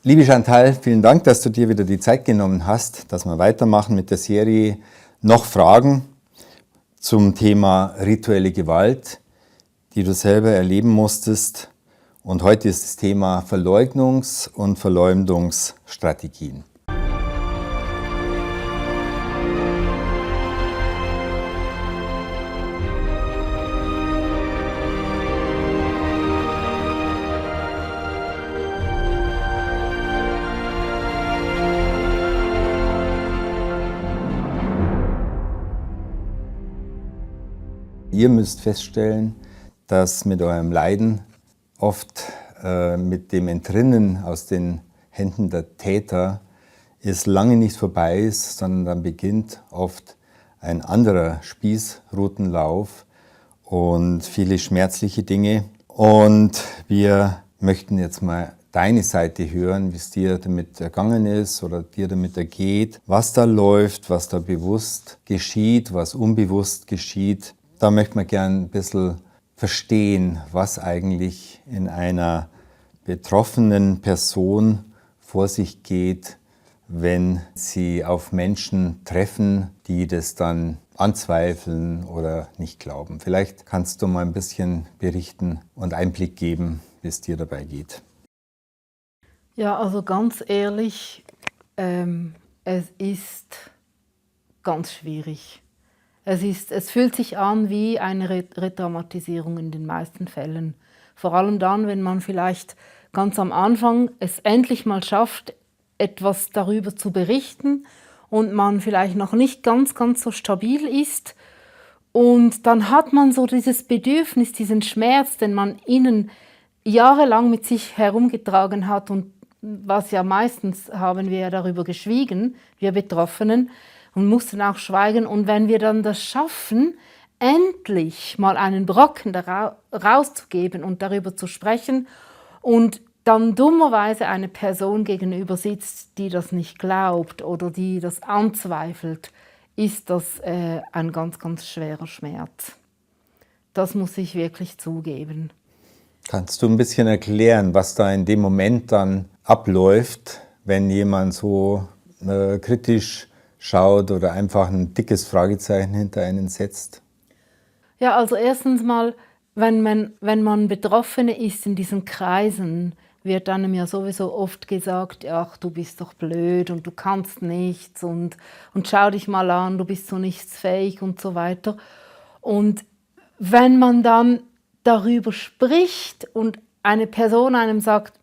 Liebe Chantal, vielen Dank, dass du dir wieder die Zeit genommen hast, dass wir weitermachen mit der Serie Noch Fragen zum Thema rituelle Gewalt, die du selber erleben musstest. Und heute ist das Thema Verleugnungs- und Verleumdungsstrategien. Ihr müsst feststellen, dass mit eurem Leiden oft mit dem Entrinnen aus den Händen der Täter es lange nicht vorbei ist, sondern dann beginnt oft ein anderer Spießrutenlauf und viele schmerzliche Dinge. Und wir möchten jetzt mal deine Seite hören, wie es dir damit ergangen ist oder dir damit ergeht, was da läuft, was da bewusst geschieht, was unbewusst geschieht. Da möchte man gerne ein bisschen verstehen, was eigentlich in einer betroffenen Person vor sich geht, wenn sie auf Menschen treffen, die das dann anzweifeln oder nicht glauben. Vielleicht kannst du mal ein bisschen berichten und Einblick geben, wie es dir dabei geht. Ja, also ganz ehrlich, es ist ganz schwierig. Es fühlt sich an wie eine Retraumatisierung in den meisten Fällen. Vor allem dann, wenn man vielleicht ganz am Anfang es endlich mal schafft, etwas darüber zu berichten und man vielleicht noch nicht ganz so stabil ist. Und dann hat man so dieses Bedürfnis, diesen Schmerz, den man innen jahrelang mit sich herumgetragen hat, und was ja meistens haben wir ja darüber geschwiegen, wir Betroffenen, und mussten auch schweigen. Und wenn wir dann das schaffen, endlich mal einen Brocken rauszugeben und darüber zu sprechen und dann dummerweise eine Person gegenüber sitzt, die das nicht glaubt oder die das anzweifelt, ist das ein ganz schwerer Schmerz. Das muss ich wirklich zugeben. Kannst du ein bisschen erklären, was da in dem Moment dann abläuft, wenn jemand so kritisch schaut oder einfach ein dickes Fragezeichen hinter einen setzt? Ja, also erstens mal, wenn man Betroffene ist in diesen Kreisen, wird einem ja sowieso oft gesagt, ach, du bist doch blöd und du kannst nichts und schau dich mal an, du bist so nichtsfähig und so weiter. Und wenn man dann darüber spricht und eine Person einem sagt,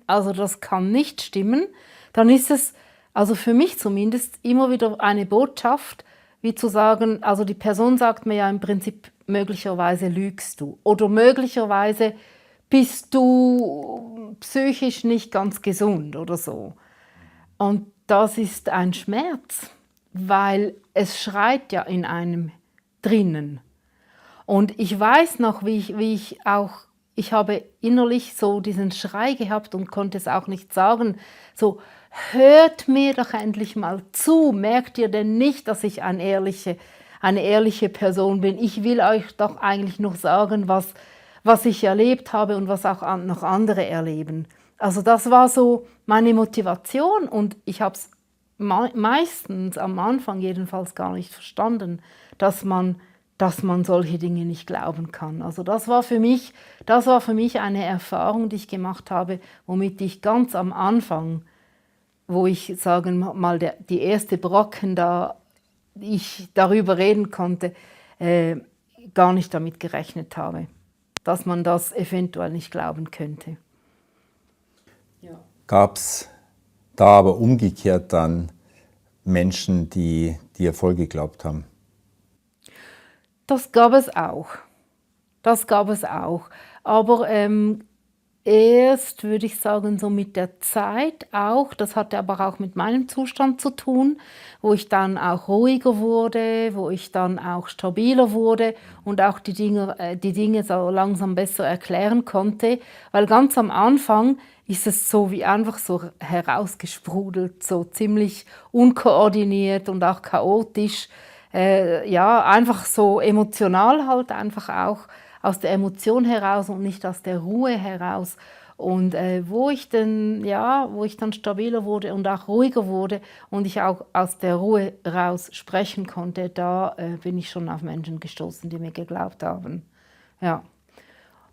also das kann nicht stimmen, dann ist es, also für mich zumindest, immer wieder eine Botschaft, wie zu sagen, also die Person sagt mir ja im Prinzip, möglicherweise lügst du oder möglicherweise bist du psychisch nicht ganz gesund oder so. Und das ist ein Schmerz, weil es schreit ja in einem drinnen. Und ich weiß noch, ich habe innerlich so diesen Schrei gehabt und konnte es auch nicht sagen, so, hört mir doch endlich mal zu, merkt ihr denn nicht, dass ich eine ehrliche Person bin? Ich will euch doch eigentlich noch sagen, was ich erlebt habe und was auch noch andere erleben. Also das war so meine Motivation und ich habe es meistens am Anfang jedenfalls gar nicht verstanden, dass man solche Dinge nicht glauben kann. Also das war für mich eine Erfahrung, die ich gemacht habe, womit ich ganz am Anfang, wo ich, sagen wir mal, die erste Brocken da, ich darüber reden konnte, gar nicht damit gerechnet habe, dass man das eventuell nicht glauben könnte. Ja. Gab es da aber umgekehrt dann Menschen, die dir voll geglaubt haben? Das gab es auch. Aber erst, würde ich sagen, so mit der Zeit auch, das hatte aber auch mit meinem Zustand zu tun, wo ich dann auch ruhiger wurde, wo ich dann auch stabiler wurde und auch die Dinge so langsam besser erklären konnte. Weil ganz am Anfang ist es so wie einfach so herausgesprudelt, so ziemlich unkoordiniert und auch chaotisch. Ja, einfach so emotional halt, einfach auch aus der Emotion heraus und nicht aus der Ruhe heraus. Und wo ich dann stabiler wurde und auch ruhiger wurde und ich auch aus der Ruhe raus sprechen konnte, da bin ich schon auf Menschen gestoßen, die mir geglaubt haben. Ja.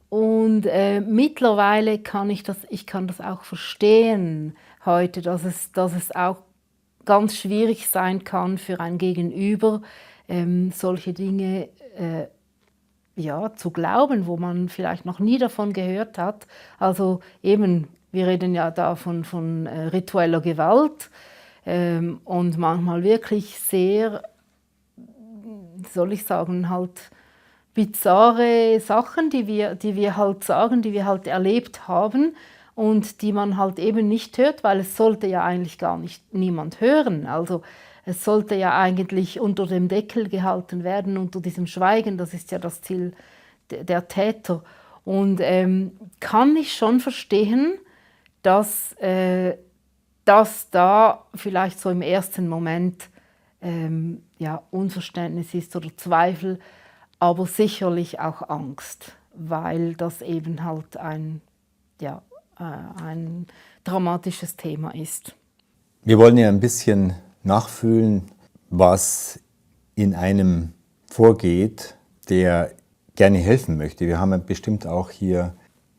Und mittlerweile kann ich kann das auch verstehen heute, dass es auch ganz schwierig sein kann für ein Gegenüber, solche Dinge zu glauben, wo man vielleicht noch nie davon gehört hat. Also eben, wir reden ja da von ritueller Gewalt und manchmal wirklich sehr, soll ich sagen, halt bizarre Sachen, die wir halt sagen, die wir halt erlebt haben und die man halt eben nicht hört, weil es sollte ja eigentlich gar nicht niemand hören. Also es sollte ja eigentlich unter dem Deckel gehalten werden, unter diesem Schweigen, das ist ja das Ziel der Täter. Und kann ich schon verstehen, dass da vielleicht so im ersten Moment Unverständnis ist oder Zweifel, aber sicherlich auch Angst, weil das eben halt ein dramatisches Thema ist. Wir wollen ja ein bisschen nachfühlen, was in einem vorgeht, der gerne helfen möchte. Wir haben bestimmt auch hier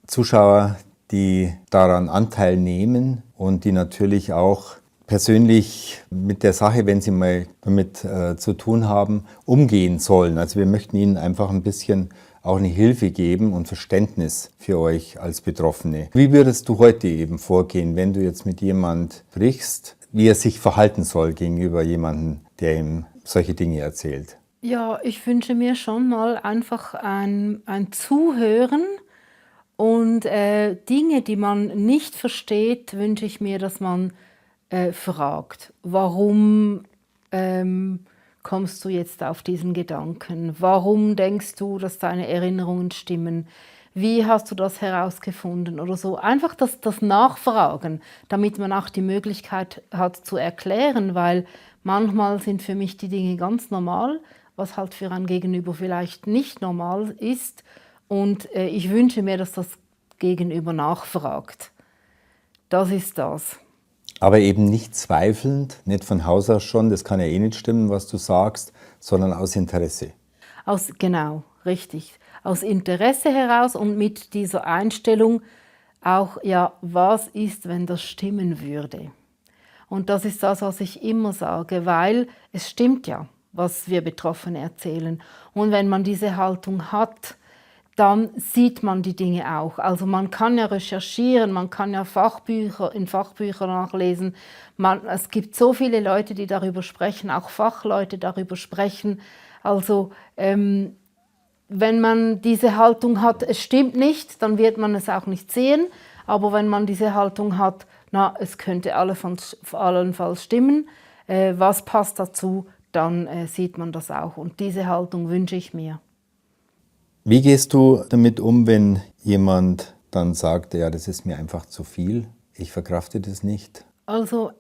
Zuschauer, die daran Anteil nehmen und die natürlich auch persönlich mit der Sache, wenn sie mal damit zu tun haben, umgehen sollen. Also wir möchten ihnen einfach ein bisschen auch eine Hilfe geben und Verständnis für euch als Betroffene. Wie würdest du heute eben vorgehen, wenn du jetzt mit jemand sprichst, wie er sich verhalten soll gegenüber jemandem, der ihm solche Dinge erzählt? Ja, ich wünsche mir schon mal einfach ein Zuhören und Dinge, die man nicht versteht, wünsche ich mir, dass man fragt. Warum kommst du jetzt auf diesen Gedanken? Warum denkst du, dass deine Erinnerungen stimmen? Wie hast du das herausgefunden oder so? Einfach das Nachfragen, damit man auch die Möglichkeit hat zu erklären, weil manchmal sind für mich die Dinge ganz normal, was halt für ein Gegenüber vielleicht nicht normal ist. Und ich wünsche mir, dass das Gegenüber nachfragt. Das ist das. Aber eben nicht zweifelnd, nicht von Haus aus schon, das kann ja eh nicht stimmen, was du sagst, sondern aus Interesse. Genau, richtig. Aus Interesse heraus und mit dieser Einstellung auch, ja, was ist, wenn das stimmen würde? Und das ist das, was ich immer sage, weil es stimmt ja, was wir Betroffene erzählen. Und wenn man diese Haltung hat, dann sieht man die Dinge auch. Also man kann ja recherchieren, man kann ja in Fachbüchern nachlesen. Es gibt so viele Leute, die darüber sprechen, auch Fachleute darüber sprechen. Also wenn man diese Haltung hat, es stimmt nicht, dann wird man es auch nicht sehen. Aber wenn man diese Haltung hat, na, es könnte allenfalls stimmen, was passt dazu, dann sieht man das auch. Und diese Haltung wünsche ich mir. Wie gehst du damit um, wenn jemand dann sagt, ja, das ist mir einfach zu viel, ich verkrafte das nicht? Also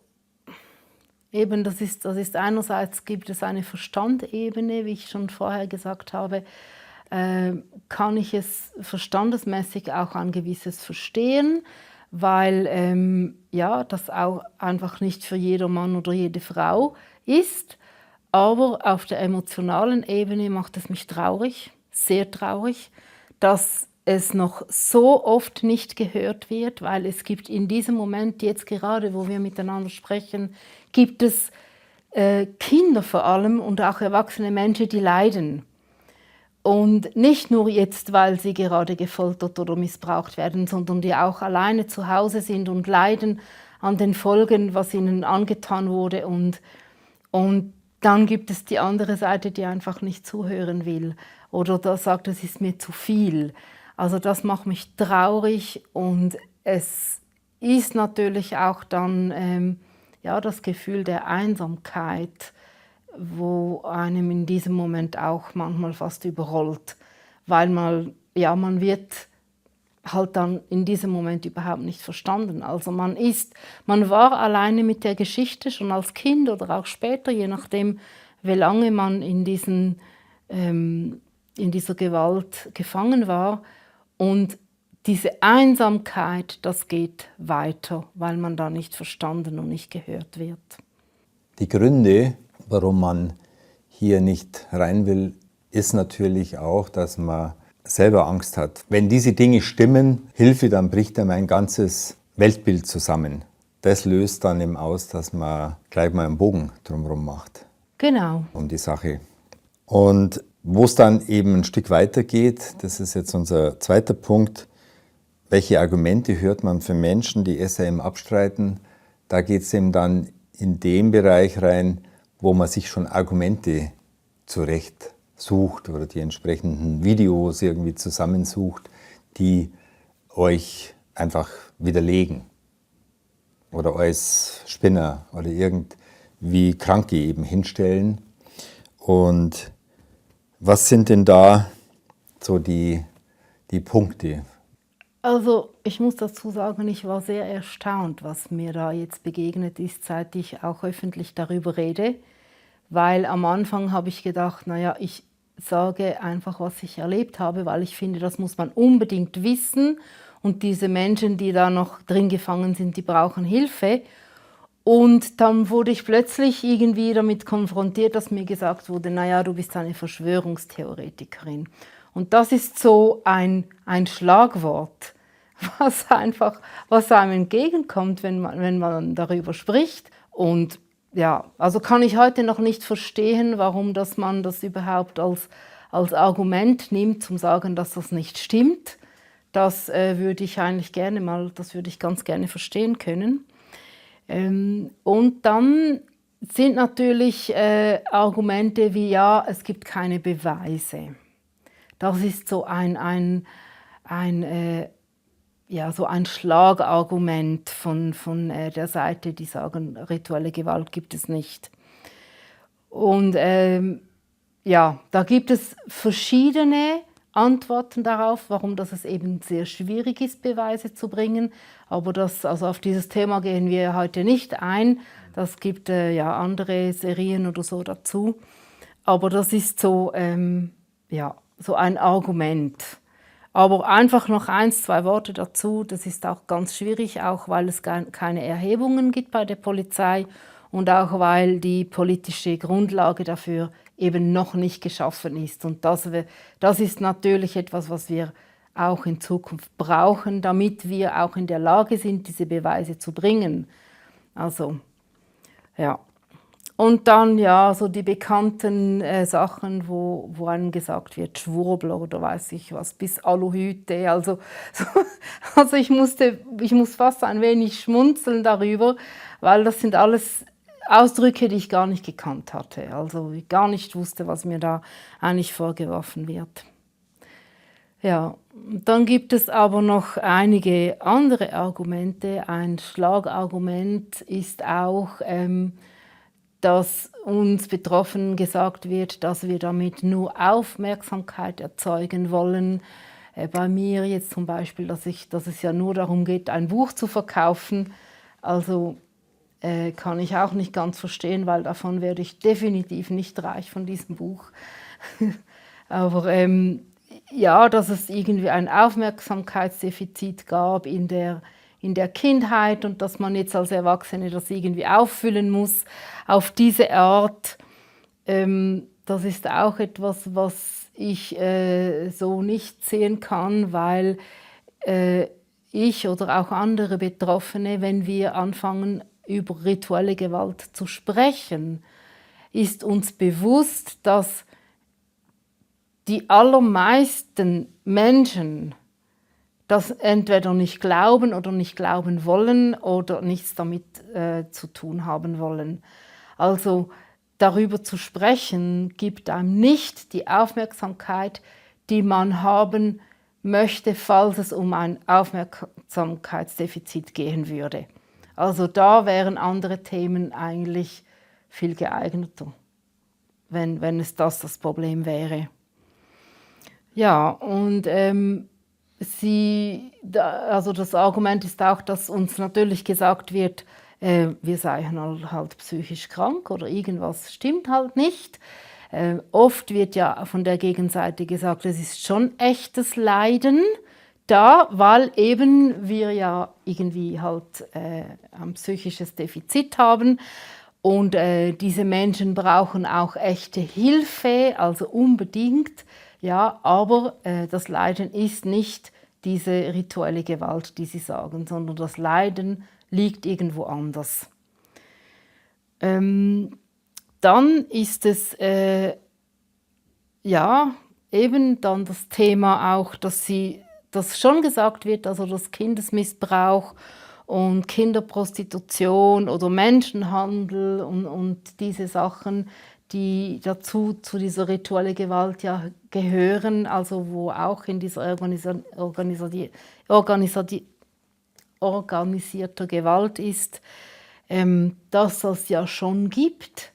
eben, das ist einerseits gibt es eine Verstandebene, wie ich schon vorher gesagt habe, kann ich es verstandesmäßig auch ein gewisses verstehen, weil das auch einfach nicht für jeder Mann oder jede Frau ist. Aber auf der emotionalen Ebene macht es mich traurig, sehr traurig, dass es noch so oft nicht gehört wird, weil es gibt in diesem Moment, jetzt gerade, wo wir miteinander sprechen, gibt es Kinder vor allem und auch erwachsene Menschen, die leiden. Und nicht nur jetzt, weil sie gerade gefoltert oder missbraucht werden, sondern die auch alleine zu Hause sind und leiden an den Folgen, was ihnen angetan wurde. Und dann gibt es die andere Seite, die einfach nicht zuhören will oder da sagt, es ist mir zu viel. Also das macht mich traurig und es ist natürlich auch dann das Gefühl der Einsamkeit, wo einem in diesem Moment auch manchmal fast überrollt, weil man wird halt dann in diesem Moment überhaupt nicht verstanden. Also man war alleine mit der Geschichte schon als Kind oder auch später, je nachdem, wie lange man in dieser Gewalt gefangen war. Und diese Einsamkeit, das geht weiter, weil man da nicht verstanden und nicht gehört wird. Die Gründe, warum man hier nicht rein will, ist natürlich auch, dass man selber Angst hat. Wenn diese Dinge stimmen, Hilfe, dann bricht dann mein ganzes Weltbild zusammen. Das löst dann eben aus, dass man gleich mal einen Bogen drumherum macht. Genau. Um die Sache. Und wo es dann eben ein Stück weiter geht, das ist jetzt unser zweiter Punkt, welche Argumente hört man für Menschen, die SRM abstreiten? Da geht es eben dann in den Bereich rein, wo man sich schon Argumente zurecht sucht oder die entsprechenden Videos irgendwie zusammensucht, die euch einfach widerlegen oder als Spinner oder irgendwie Kranke eben hinstellen. Und was sind denn da so die Punkte? Also ich muss dazu sagen, ich war sehr erstaunt, was mir da jetzt begegnet ist, seit ich auch öffentlich darüber rede. Weil am Anfang habe ich gedacht, naja, ich sage einfach, was ich erlebt habe, weil ich finde, das muss man unbedingt wissen. Und diese Menschen, die da noch drin gefangen sind, die brauchen Hilfe. Und dann wurde ich plötzlich irgendwie damit konfrontiert, dass mir gesagt wurde, naja, du bist eine Verschwörungstheoretikerin. Und das ist so ein Schlagwort, was einem entgegenkommt, wenn man darüber spricht. Und ja, also kann ich heute noch nicht verstehen, warum man das überhaupt als Argument nimmt, zum sagen, dass das nicht stimmt. Das würde ich ganz gerne verstehen können. Und dann sind natürlich Argumente wie, ja, es gibt keine Beweise. Das ist so ein Schlagargument von der Seite, die sagen, rituelle Gewalt gibt es nicht. Und da gibt es verschiedene Antworten darauf, warum es eben sehr schwierig ist, Beweise zu bringen. Aber auf dieses Thema gehen wir heute nicht ein. Das gibt andere Serien oder so dazu. Aber das ist so ein Argument. Aber einfach noch 1, 2 Worte dazu. Das ist auch ganz schwierig, auch weil es keine Erhebungen gibt bei der Polizei und auch weil die politische Grundlage dafür eben noch nicht geschaffen ist. Und das ist natürlich etwas, was wir auch in Zukunft brauchen, damit wir auch in der Lage sind, diese Beweise zu bringen. Also, ja. Und dann so die bekannten Sachen, wo einem gesagt wird, Schwurbler oder weiß ich was, bis Aluhüte. Also ich muss fast ein wenig schmunzeln darüber, weil das sind alles Ausdrücke, die ich gar nicht gekannt hatte. Also ich gar nicht wusste, was mir da eigentlich vorgeworfen wird. Ja, dann gibt es aber noch einige andere Argumente. Ein Schlagargument ist auch, dass uns Betroffenen gesagt wird, dass wir damit nur Aufmerksamkeit erzeugen wollen. Bei mir jetzt zum Beispiel, dass es ja nur darum geht, ein Buch zu verkaufen. Also kann ich auch nicht ganz verstehen, weil davon werde ich definitiv nicht reich von diesem Buch. Aber dass es irgendwie ein Aufmerksamkeitsdefizit gab in der Kindheit und dass man jetzt als Erwachsene das irgendwie auffüllen muss auf diese Art. Das ist auch etwas, was ich so nicht sehen kann, weil ich oder auch andere Betroffene, wenn wir anfangen, über rituelle Gewalt zu sprechen, ist uns bewusst, dass die allermeisten Menschen das entweder nicht glauben oder nicht glauben wollen oder nichts damit zu tun haben wollen. Also darüber zu sprechen, gibt einem nicht die Aufmerksamkeit, die man haben möchte, falls es um ein Aufmerksamkeitsdefizit gehen würde. Also da wären andere Themen eigentlich viel geeigneter, wenn es das Problem wäre. Ja, und das Argument ist auch, dass uns natürlich gesagt wird, wir seien halt psychisch krank oder irgendwas stimmt halt nicht. Oft wird ja von der Gegenseite gesagt, es ist schon echtes Leiden, da, weil eben wir ja irgendwie halt ein psychisches Defizit haben und diese Menschen brauchen auch echte Hilfe, also unbedingt, ja, aber das Leiden ist nicht diese rituelle Gewalt, die Sie sagen, sondern das Leiden liegt irgendwo anders. Dann ist es ja eben dann das Thema auch, dass schon gesagt wird, also dass Kindesmissbrauch und Kinderprostitution oder Menschenhandel und diese Sachen, die dazu zu dieser rituellen Gewalt ja gehören, also wo auch in dieser organisierter Gewalt ist, dass es ja schon gibt.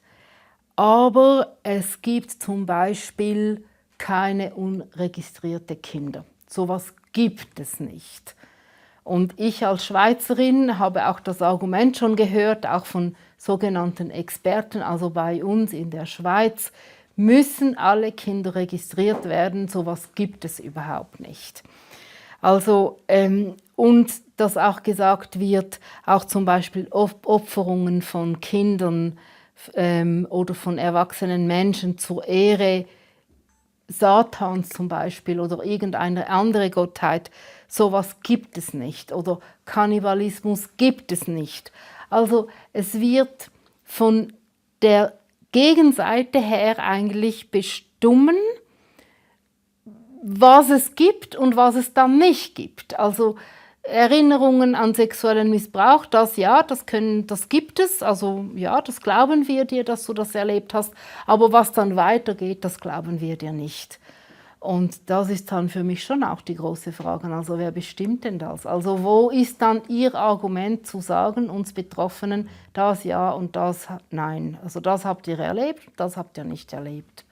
Aber es gibt zum Beispiel keine unregistrierte Kinder. So etwas gibt es nicht. Und ich als Schweizerin habe auch das Argument schon gehört, auch von sogenannten Experten, also bei uns in der Schweiz müssen alle Kinder registriert werden, so etwas gibt es überhaupt nicht. Also, und dass auch gesagt wird, auch zum Beispiel Opferungen von Kindern oder von erwachsenen Menschen zur Ehre Satans zum Beispiel oder irgendeine andere Gottheit, sowas gibt es nicht. Oder Kannibalismus gibt es nicht. Also es wird von der Gegenseite her eigentlich bestimmen, was es gibt und was es dann nicht gibt. Also Erinnerungen an sexuellen Missbrauch, das gibt es. Also ja, das glauben wir dir, dass du das erlebt hast. Aber was dann weitergeht, das glauben wir dir nicht. Und das ist dann für mich schon auch die große Frage. Also wer bestimmt denn das? Also wo ist dann Ihr Argument zu sagen, uns Betroffenen, das ja und das nein? Also das habt ihr erlebt, das habt ihr nicht erlebt.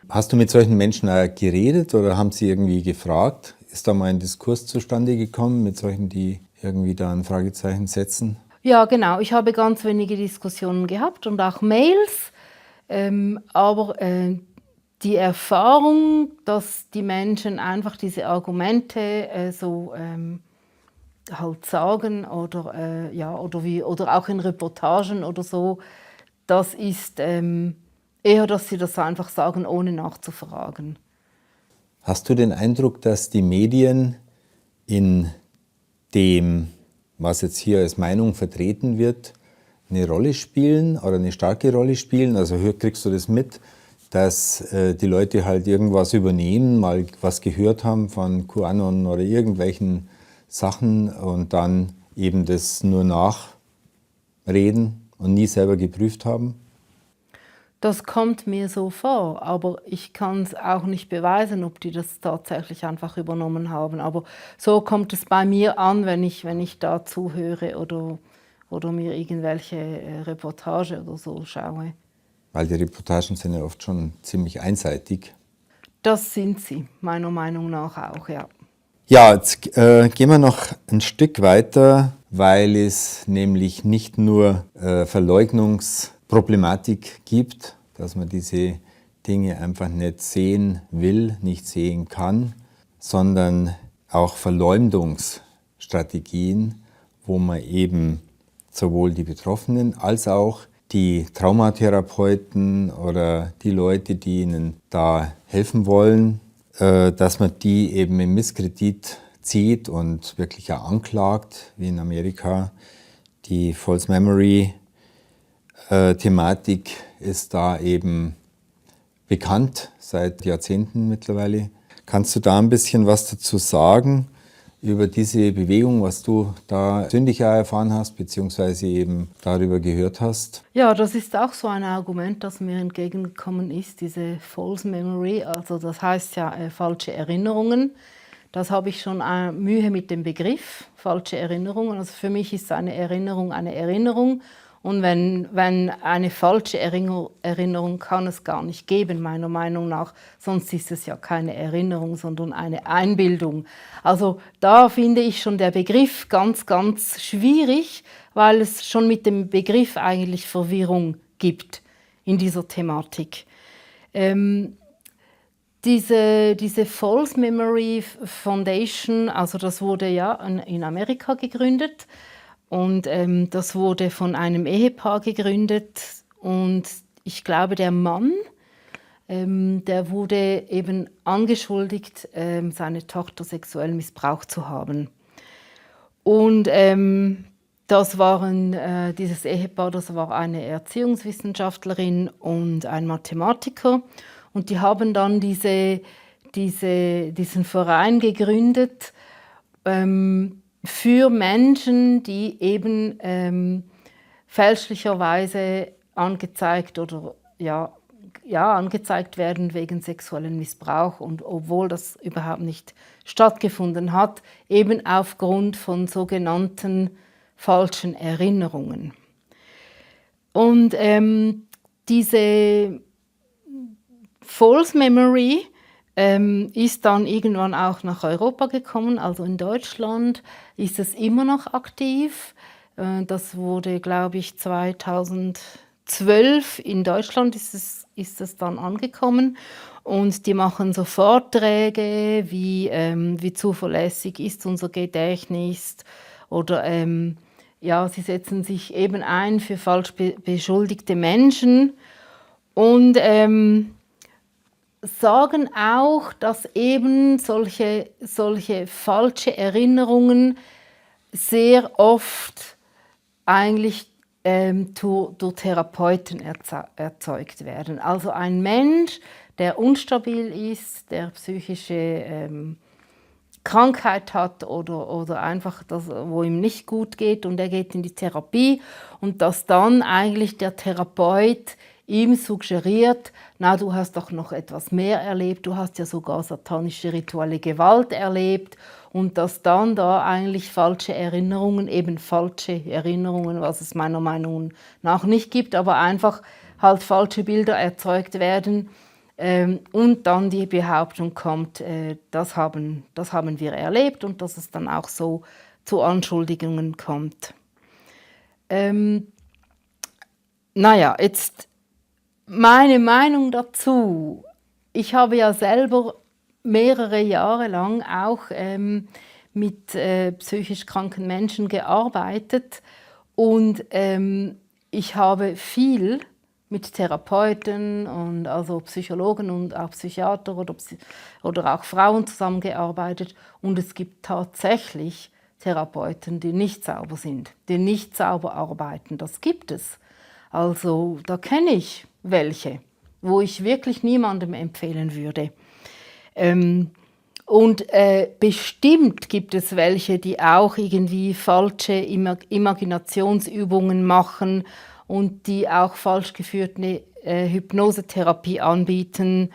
Hast du mit solchen Menschen auch geredet oder haben sie irgendwie gefragt? Ist da mal ein Diskurs zustande gekommen mit solchen, die irgendwie da ein Fragezeichen setzen? Ja, genau. Ich habe ganz wenige Diskussionen gehabt und auch Mails. Aber die Erfahrung, dass die Menschen einfach diese Argumente halt sagen oder auch in Reportagen oder so, das ist eher, dass sie das einfach sagen, ohne nachzufragen. Hast du den Eindruck, dass die Medien in dem, was jetzt hier als Meinung vertreten wird, eine Rolle spielen oder eine starke Rolle spielen? Also kriegst du das mit, dass die Leute halt irgendwas übernehmen, mal was gehört haben von QAnon oder irgendwelchen Sachen und dann eben das nur nachreden und nie selber geprüft haben? Das kommt mir so vor, aber ich kann es auch nicht beweisen, ob die das tatsächlich einfach übernommen haben. Aber so kommt es bei mir an, wenn ich da zuhöre oder mir irgendwelche Reportage oder so schaue. Weil die Reportagen sind ja oft schon ziemlich einseitig. Das sind sie, meiner Meinung nach auch, ja. Ja, jetzt gehen wir noch ein Stück weiter, weil es nämlich nicht nur Verleugnungsproblematik gibt, dass man diese Dinge einfach nicht sehen will, nicht sehen kann, sondern auch Verleumdungsstrategien, wo man eben sowohl die Betroffenen als auch die Traumatherapeuten oder die Leute, die ihnen da helfen wollen, dass man die eben im Misskredit zieht und wirklich auch anklagt, wie in Amerika. Die False Memory Thematik ist da eben bekannt seit Jahrzehnten mittlerweile. Kannst du da ein bisschen was dazu sagen über diese Bewegung, was du da persönlich auch erfahren hast, beziehungsweise eben darüber gehört hast? Ja, das ist auch so ein Argument, das mir entgegengekommen ist, diese False Memory, also das heißt ja falsche Erinnerungen. Das habe ich schon Mühe mit dem Begriff, falsche Erinnerungen. Also für mich ist eine Erinnerung eine Erinnerung. Und wenn eine falsche Erinnerung kann es gar nicht geben, meiner Meinung nach. Sonst ist es ja keine Erinnerung, sondern eine Einbildung. Also da finde ich schon der Begriff ganz, ganz schwierig, weil es schon mit dem Begriff eigentlich Verwirrung gibt in dieser Thematik. Diese False Memory Foundation, also das wurde ja in Amerika gegründet und das wurde von einem Ehepaar gegründet und ich glaube, der Mann, der wurde eben angeschuldigt, seine Tochter sexuell missbraucht zu haben. Und dieses Ehepaar, das war eine Erziehungswissenschaftlerin und ein Mathematiker. Und die haben dann diesen Verein gegründet für Menschen, die eben fälschlicherweise angezeigt oder angezeigt werden wegen sexuellen Missbrauch und obwohl das überhaupt nicht stattgefunden hat, eben aufgrund von sogenannten falschen Erinnerungen. Und diese False Memory ist dann irgendwann auch nach Europa gekommen, also in Deutschland ist es immer noch aktiv. Das wurde, glaube ich, 2012 in Deutschland ist es dann angekommen und die machen so Vorträge, wie zuverlässig ist unser Gedächtnis oder sie setzen sich eben ein für falsch beschuldigte Menschen und sagen auch, dass eben solche falsche Erinnerungen sehr oft eigentlich durch Therapeuten erzeugt werden. Also ein Mensch, der instabil ist, der psychische Krankheit hat oder einfach, wo ihm nicht gut geht und er geht in die Therapie und dass dann eigentlich der Therapeut ihm suggeriert, na, du hast doch noch etwas mehr erlebt, du hast ja sogar satanische rituelle Gewalt erlebt und dass dann da eigentlich falsche Erinnerungen, was es meiner Meinung nach nicht gibt, aber einfach halt falsche Bilder erzeugt werden und dann die Behauptung kommt, das haben wir erlebt und dass es dann auch so zu Anschuldigungen kommt. Jetzt meine Meinung dazu. Ich habe ja selber mehrere Jahre lang auch mit psychisch kranken Menschen gearbeitet und ich habe viel mit Therapeuten und also Psychologen und auch Psychiater oder auch Frauen zusammengearbeitet und es gibt tatsächlich Therapeuten, die nicht sauber sind, die nicht sauber arbeiten. Das gibt es. Also da kenne ich welche, wo ich wirklich niemandem empfehlen würde. Bestimmt gibt es welche, die auch irgendwie falsche Imaginationsübungen machen und die auch falsch geführte Hypnosetherapie anbieten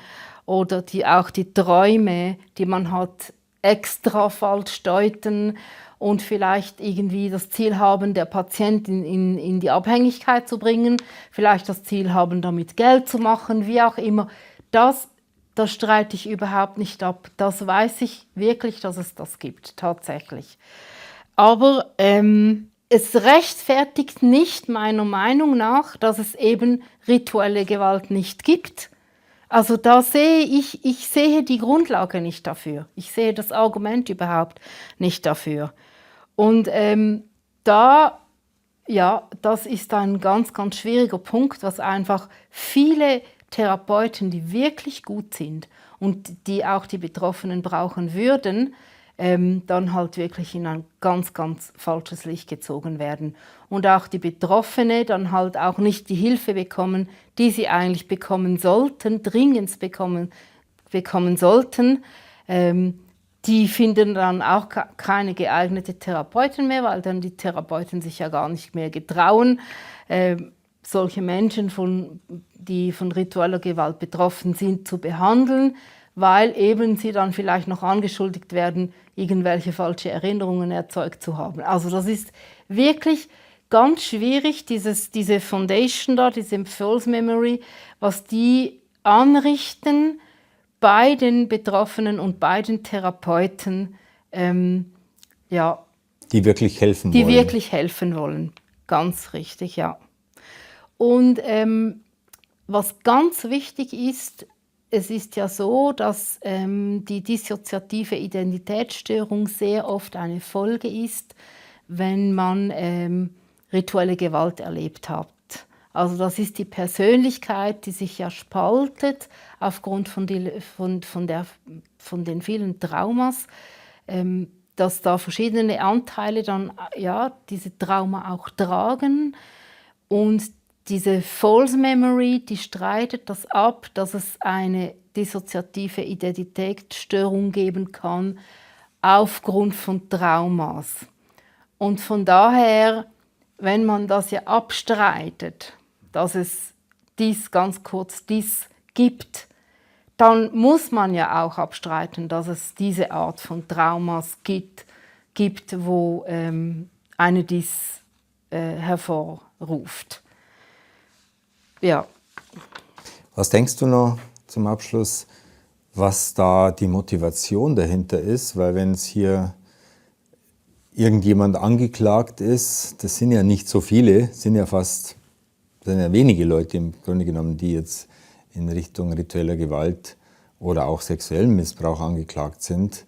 oder die auch die Träume, die man hat, extra falsch deuten und vielleicht irgendwie das Ziel haben, der Patientin in die Abhängigkeit zu bringen, vielleicht das Ziel haben, damit Geld zu machen, wie auch immer. Das streite ich überhaupt nicht ab. Das weiß ich wirklich, dass es das gibt, tatsächlich. Aber es rechtfertigt nicht meiner Meinung nach, dass es eben rituelle Gewalt nicht gibt. Also da sehe ich sehe die Grundlage nicht dafür. Ich sehe das Argument überhaupt nicht dafür. Und das ist ein ganz, ganz schwieriger Punkt, was einfach viele Therapeuten, die wirklich gut sind und die auch die Betroffenen brauchen würden, dann halt wirklich in ein ganz, ganz falsches Licht gezogen werden. Und auch die Betroffene dann halt auch nicht die Hilfe bekommen, die sie eigentlich bekommen sollten, dringend bekommen sollten. Die finden dann auch keine geeignete Therapeuten mehr, weil dann die Therapeuten sich ja gar nicht mehr getrauen, solche Menschen, die von ritueller Gewalt betroffen sind, zu behandeln, weil eben sie dann vielleicht noch angeschuldigt werden, irgendwelche falsche Erinnerungen erzeugt zu haben. Also das ist wirklich ganz schwierig, diese Foundation da, diese False Memory, was die anrichten bei den Betroffenen und bei den Therapeuten, die wirklich helfen wollen. Die wirklich helfen wollen, ganz richtig, ja. Und was ganz wichtig ist, es ist ja so, dass die dissoziative Identitätsstörung sehr oft eine Folge ist, wenn man rituelle Gewalt erlebt hat. Also das ist die Persönlichkeit, die sich ja spaltet aufgrund von den vielen Traumas, dass da verschiedene Anteile dann ja, diese Trauma auch tragen. Und diese False Memory, die streitet das ab, dass es eine dissoziative Identitätsstörung geben kann aufgrund von Traumas. Und von daher, wenn man das ja abstreitet, dass es dies gibt, dann muss man ja auch abstreiten, dass es diese Art von Traumas gibt, wo eine dies hervorruft. Ja. Was denkst du noch zum Abschluss, was da die Motivation dahinter ist? Weil wenn es hier irgendjemand angeklagt ist, das sind ja nicht so viele, sind ja wenige Leute im Grunde genommen, die jetzt in Richtung ritueller Gewalt oder auch sexuellem Missbrauch angeklagt sind,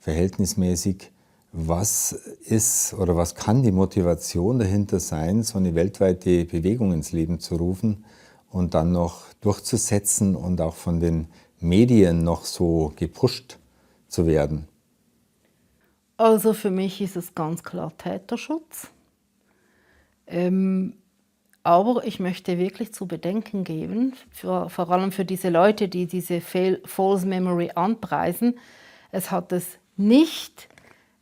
verhältnismäßig. Was ist oder was kann die Motivation dahinter sein, so eine weltweite Bewegung ins Leben zu rufen und dann noch durchzusetzen und auch von den Medien noch so gepusht zu werden? Also für mich ist es ganz klar Täterschutz. Aber ich möchte wirklich zu bedenken geben, vor allem für diese Leute, die diese False Memory anpreisen, es hat es nicht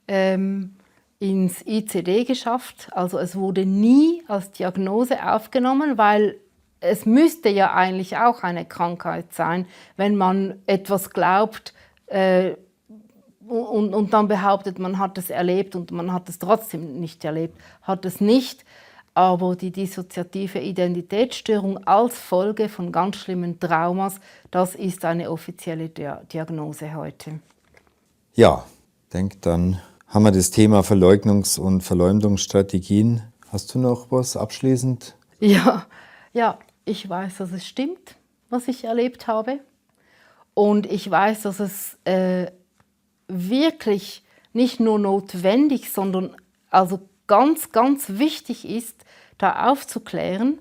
ins ICD geschafft, also es wurde nie als Diagnose aufgenommen, weil es müsste ja eigentlich auch eine Krankheit sein, wenn man etwas glaubt und dann behauptet, man hat es erlebt und man hat es trotzdem nicht erlebt, hat es nicht. Aber die dissoziative Identitätsstörung als Folge von ganz schlimmen Traumas, das ist eine offizielle Diagnose heute. Ja, ich denke, dann haben wir das Thema Verleugnungs- und Verleumdungsstrategien. Hast du noch was abschließend? Ja, ich weiß, dass es stimmt, was ich erlebt habe. Und ich weiß, dass es wirklich nicht nur notwendig, sondern also ganz, ganz wichtig ist, da aufzuklären.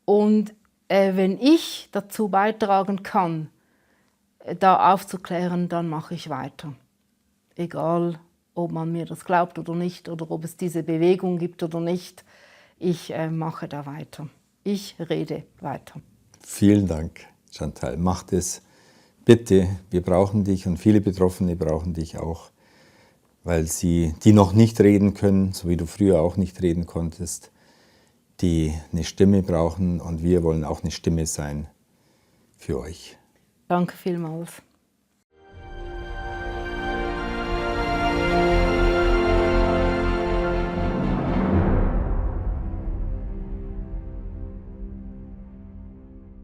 Und wenn ich dazu beitragen kann, da aufzuklären, dann mache ich weiter. Egal, ob man mir das glaubt oder nicht, oder ob es diese Bewegung gibt oder nicht, ich mache da weiter. Ich rede weiter. Vielen Dank, Chantal. Mach das bitte. Wir brauchen dich und viele Betroffene brauchen dich auch, weil die noch nicht reden können, so wie du früher auch nicht reden konntest, die eine Stimme brauchen und wir wollen auch eine Stimme sein für euch. Danke vielmals.